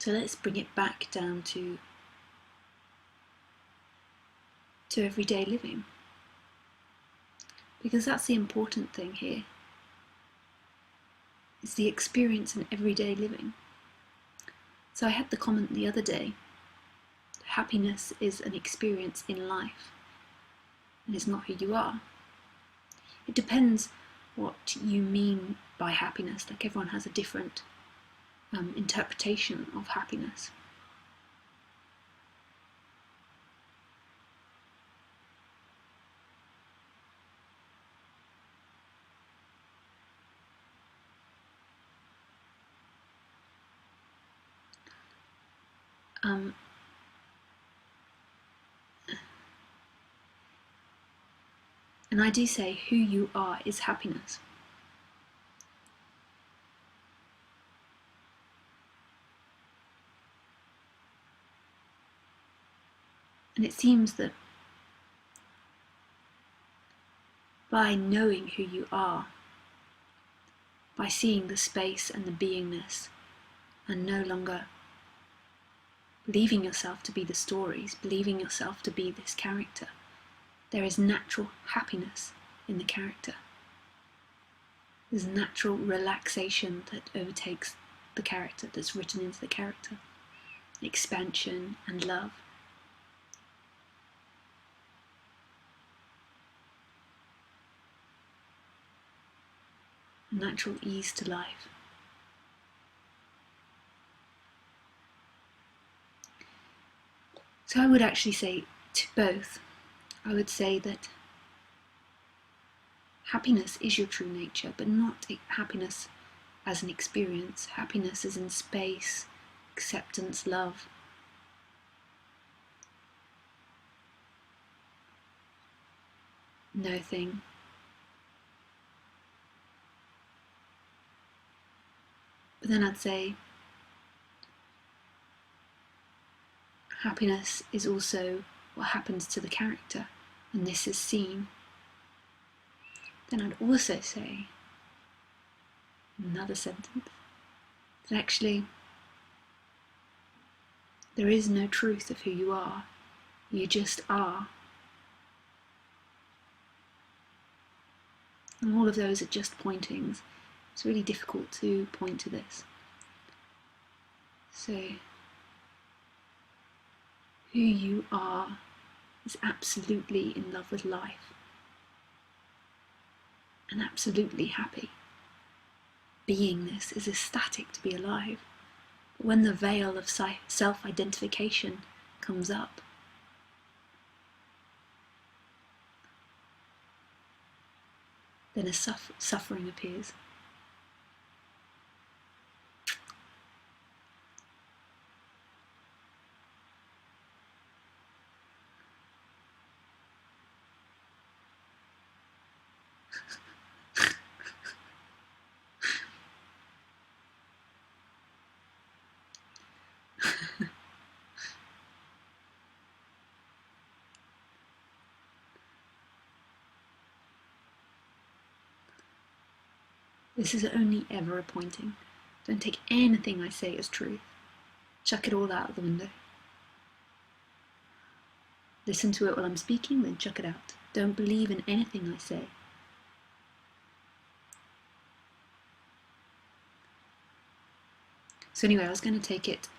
So let's bring it back down to everyday living, because that's the important thing here. It's the experience in everyday living. So I had the comment the other day, happiness is an experience in life, and it's not who you are. It depends what you mean by happiness. Like, everyone has a different interpretation of happiness. And I do say who you are is happiness. And it seems that by knowing who you are, by seeing the space and the beingness, and no longer believing yourself to be the stories, believing yourself to be this character, there is natural happiness in the character. There's natural relaxation that overtakes the character, that's written into the character. Expansion and love. Natural ease to life. So I would actually say to both. I would say that happiness is your true nature, but not happiness as an experience. Happiness is in space, acceptance, love. No thing. But then I'd say happiness is also what happens to the character, and this is seen. Then I'd also say, another sentence, that actually there is no truth of who you are. You just are. And all of those are just pointings. It's really difficult to point to this. So, who you are is absolutely in love with life and absolutely happy. Beingness is ecstatic to be alive. But when the veil of self-identification comes up, then a suffering appears. This is only ever a pointing. Don't take anything I say as truth. Chuck it all out of the window. Listen to it while I'm speaking, then chuck it out. Don't believe in anything I say. So anyway, I was going to take it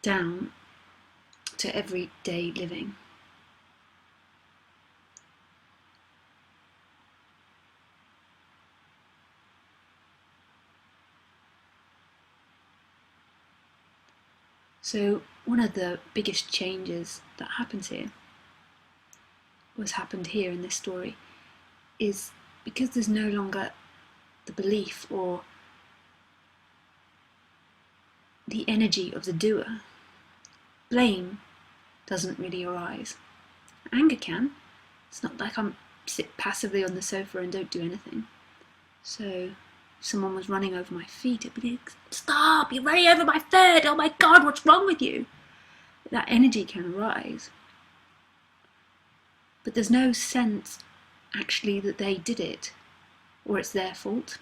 down to everyday living. So one of the biggest changes that happens here, what's happened here in this story, is because there's no longer the belief or the energy of the doer, blame doesn't really arise. Anger can. It's not like I'm sit passively on the sofa and don't do anything. So if someone was running over my feet, it'd be like, stop, you're running over my foot, oh my God, what's wrong with you? That energy can arise. But there's no sense actually that they did it, or it's their fault.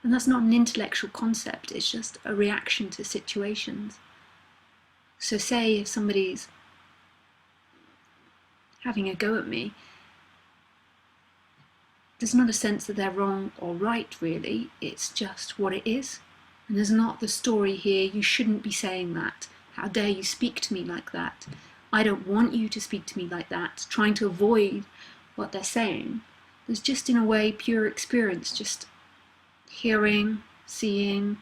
And that's not an intellectual concept, it's just a reaction to situations. So say if somebody's having a go at me, there's not a sense that they're wrong or right, really, it's just what it is. And there's not the story here, you shouldn't be saying that. How dare you speak to me like that? I don't want you to speak to me like that, trying to avoid what they're saying. There's just, in a way, pure experience, just hearing, seeing,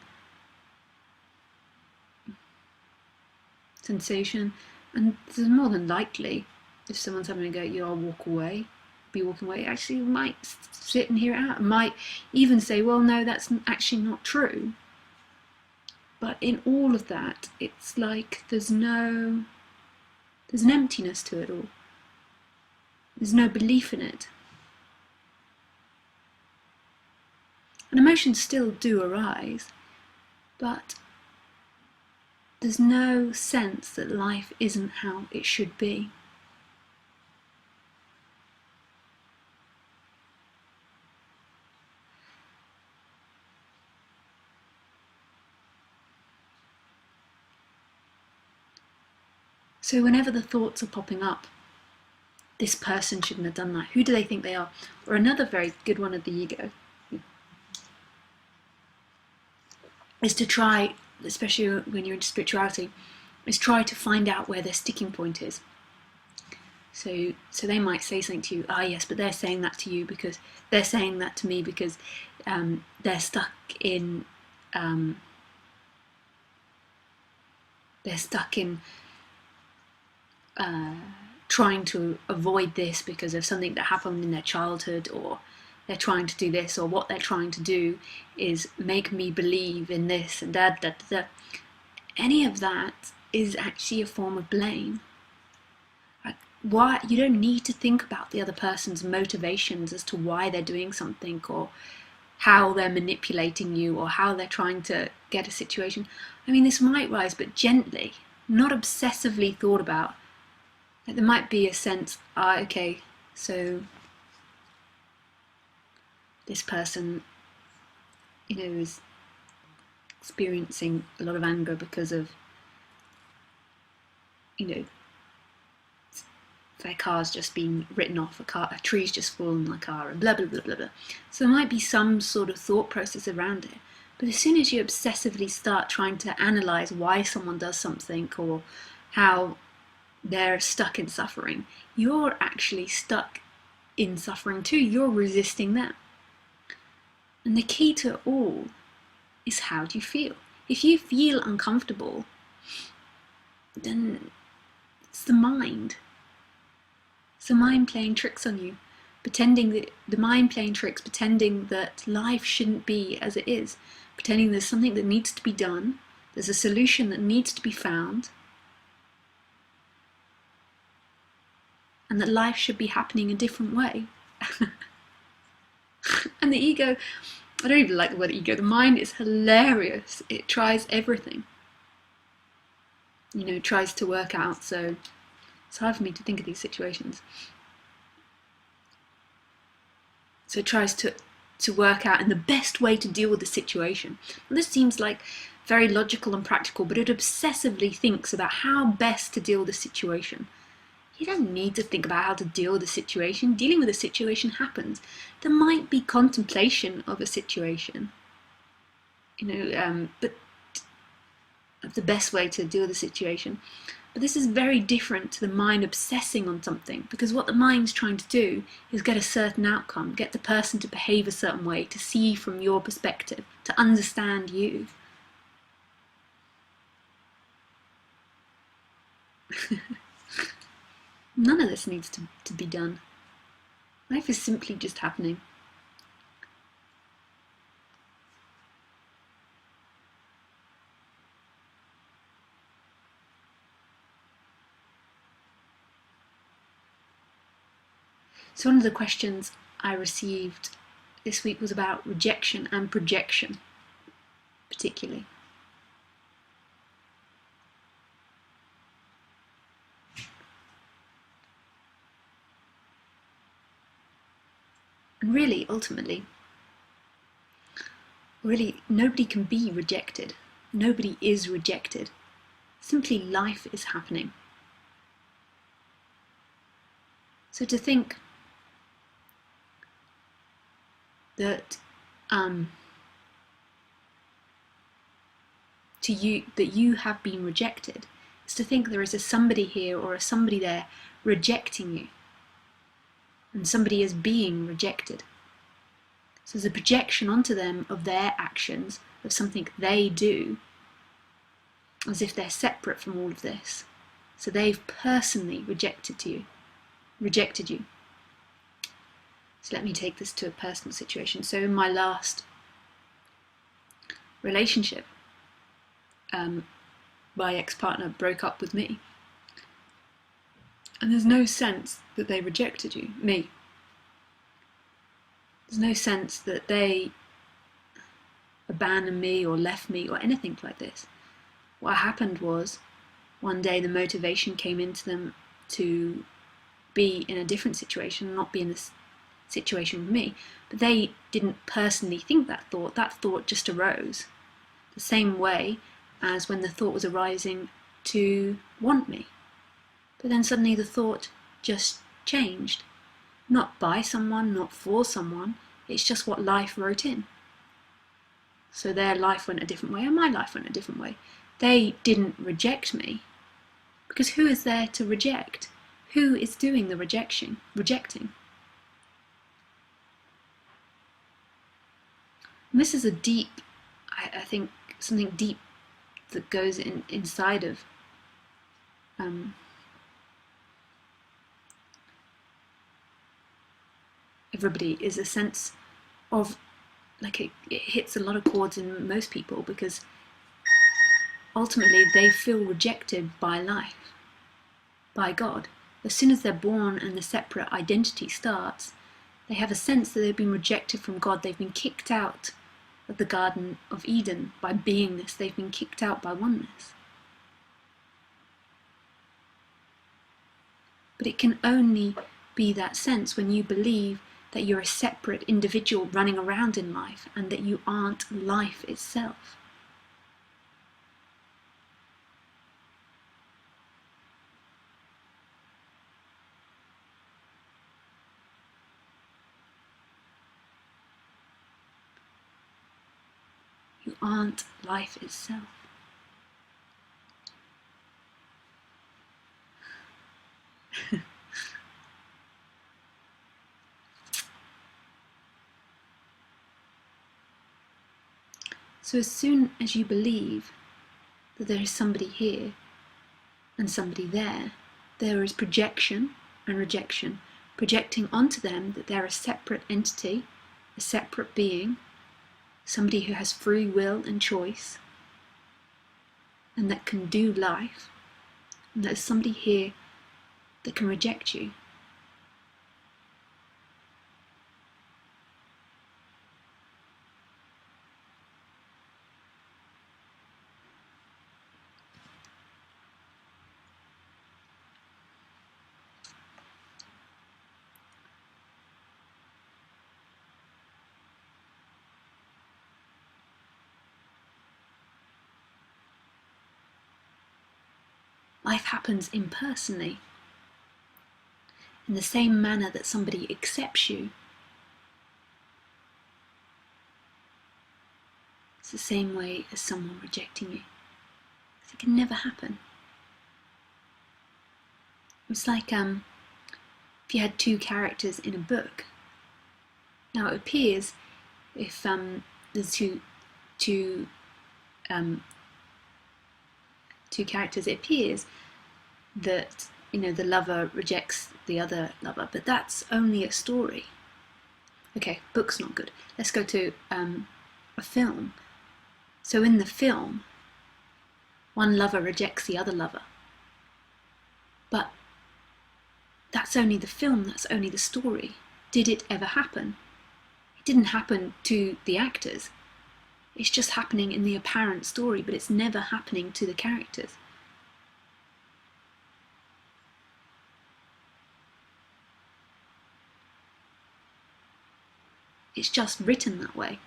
sensation. And there's more than likely, if someone's having a go at you, I'll walk away, be walking away. Actually, might sit and hear it out, might even say, well, no, that's actually not true. But in all of that, it's like there's an emptiness to it all. There's no belief in it. And emotions still do arise, but there's no sense that life isn't how it should be. So whenever the thoughts are popping up, this person shouldn't have done that, who do they think they are? Or another very good one of the ego is to try, especially when you're into spirituality, is try to find out where their sticking point is. So they might say something to you, yes, but they're saying that to you because they're saying that to me because they're stuck in trying to avoid this because of something that happened in their childhood, or they're trying to do this, or what they're trying to do is make me believe in this and that. Any of that is actually a form of blame. Why you don't need to think about the other person's motivations as to why they're doing something, or how they're manipulating you, or how they're trying to get a situation. I mean, this might rise, but gently, not obsessively thought about. Like, there might be a sense, okay, so this person, is experiencing a lot of anger because of, their car's just been written off, a tree's just fallen on the car, and blah, blah, blah, blah, blah. So there might be some sort of thought process around it. But as soon as you obsessively start trying to analyse why someone does something, or how they're stuck in suffering, you're actually stuck in suffering too. You're resisting them. And the key to it all is, how do you feel? If you feel uncomfortable, then it's the mind. It's the mind playing tricks on you, pretending that life shouldn't be as it is, pretending there's something that needs to be done, there's a solution that needs to be found, and that life should be happening a different way. And the ego, I don't even like the word ego, the mind is hilarious. It tries everything. It tries to work out, so it's hard for me to think of these situations. So it tries to work out and the best way to deal with the situation. And this seems like very logical and practical, but it obsessively thinks about how best to deal with the situation. You don't need to think about how to deal with a situation. Dealing with a situation happens. There might be contemplation of a situation, but of the best way to deal with the situation. But this is very different to the mind obsessing on something, because what the mind's trying to do is get a certain outcome, get the person to behave a certain way, to see from your perspective, to understand you. None of this needs to be done. Life is simply just happening. So one of the questions I received this week was about rejection and projection, particularly. And really, ultimately, Really, nobody can be rejected. Nobody is rejected. Simply life is happening. So to think that that you have been rejected is to think there is a somebody here or a somebody there rejecting you, and somebody is being rejected. So there's a projection onto them of their actions, of something they do, as if they're separate from all of this. So they've personally rejected you. So let me take this to a personal situation. So in my last relationship, my ex-partner broke up with me. And there's no sense that they rejected me. There's no sense that they abandoned me or left me or anything like this. What happened was, one day the motivation came into them to be in a different situation, not be in this situation with me. But they didn't personally think that thought just arose. The same way as when the thought was arising to want me. But then suddenly the thought just changed. Not by someone, not for someone, it's just what life wrote in. So their life went a different way and my life went a different way. They didn't reject me, because who is there to reject? Who is doing the rejecting? And this is a deep, I think, something deep that goes inside of everybody, is a sense of, like, it hits a lot of chords in most people, because ultimately they feel rejected by life, by God. As soon as they're born and the separate identity starts, they have a sense that they've been rejected from God. They've been kicked out of the Garden of Eden by beingness. They've been kicked out by oneness. But it can only be that sense when you believe that you're a separate individual running around in life and that you aren't life itself. You aren't life itself. So as soon as you believe that there is somebody here and somebody there, there is projection and rejection, projecting onto them that they're a separate entity, a separate being, somebody who has free will and choice, and that can do life, and there's somebody here that can reject you. Life happens impersonally, in the same manner that somebody accepts you. It's the same way as someone rejecting you. It can never happen. It's like if you had two characters in a book. Now it appears, if there's two characters, it appears that, the lover rejects the other lover, but that's only a story. Okay, book's not good. Let's go to a film. So in the film, one lover rejects the other lover, but that's only the film, that's only the story. Did it ever happen? It didn't happen to the actors. It's just happening in the apparent story, but it's never happening to the characters. It's just written that way.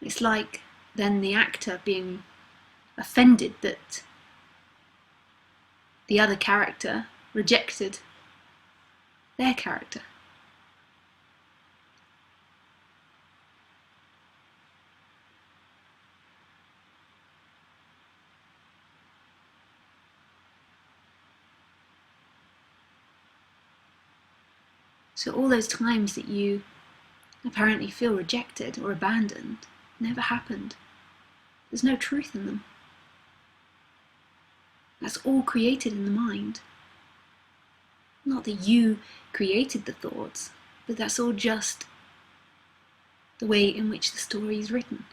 It's like then the actor being offended that the other character rejected their character. So all those times that you apparently feel rejected or abandoned never happened. There's no truth in them. That's all created in the mind. Not that you created the thoughts, but that's all just the way in which the story is written.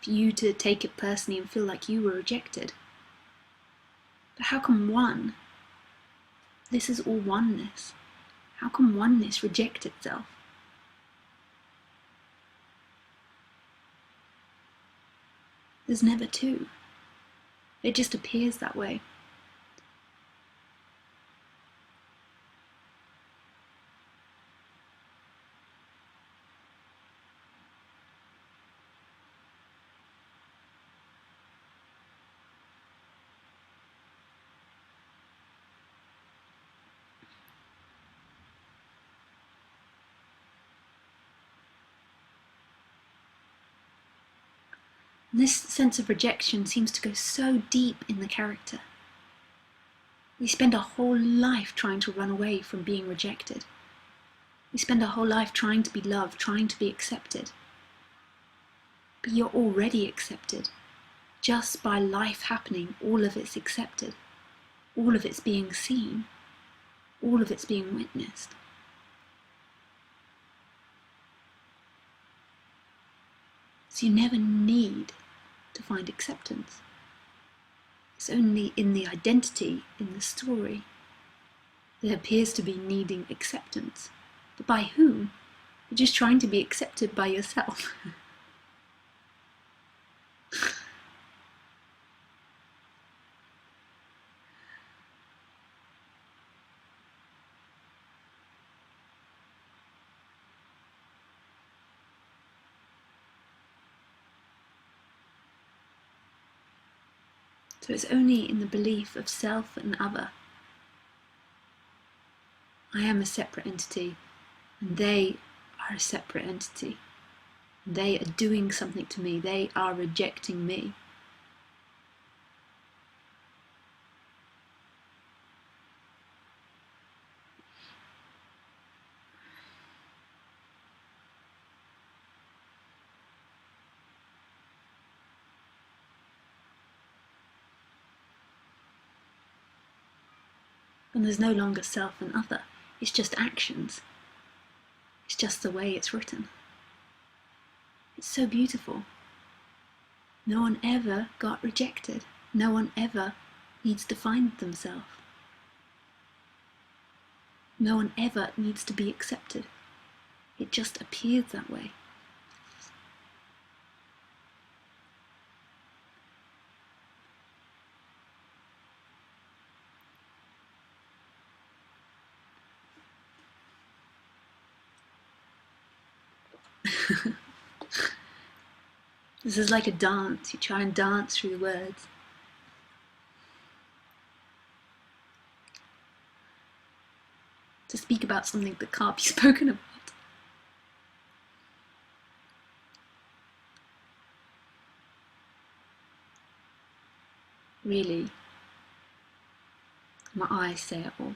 For you to take it personally and feel like you were rejected. But how come one? This is all oneness. How can oneness reject itself? There's never two. It just appears that way. And this sense of rejection seems to go so deep in the character. We spend our whole life trying to run away from being rejected. We spend our whole life trying to be loved, trying to be accepted. But you're already accepted. Just by life happening, all of it's accepted. All of it's being seen. All of it's being witnessed. So you never need to find acceptance. It's only in the identity, in the story, that appears to be needing acceptance. But by whom? You're just trying to be accepted by yourself. So it's only in the belief of self and other. I am a separate entity, and they are a separate entity. They are doing something to me. They are rejecting me. And there's no longer self and other. It's just actions. It's just the way it's written. It's so beautiful. No one ever got rejected. No one ever needs to find themselves. No one ever needs to be accepted. It just appears that way. This is like a dance. You try and dance through the words. To speak about something that can't be spoken about. Really, my eyes say it all.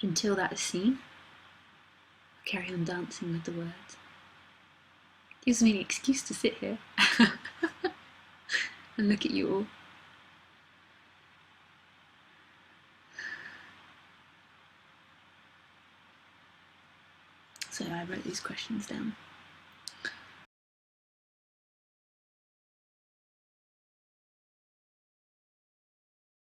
But until that is seen, I carry on dancing with the words. Gives me an excuse to sit here and look at you all. So I wrote these questions down.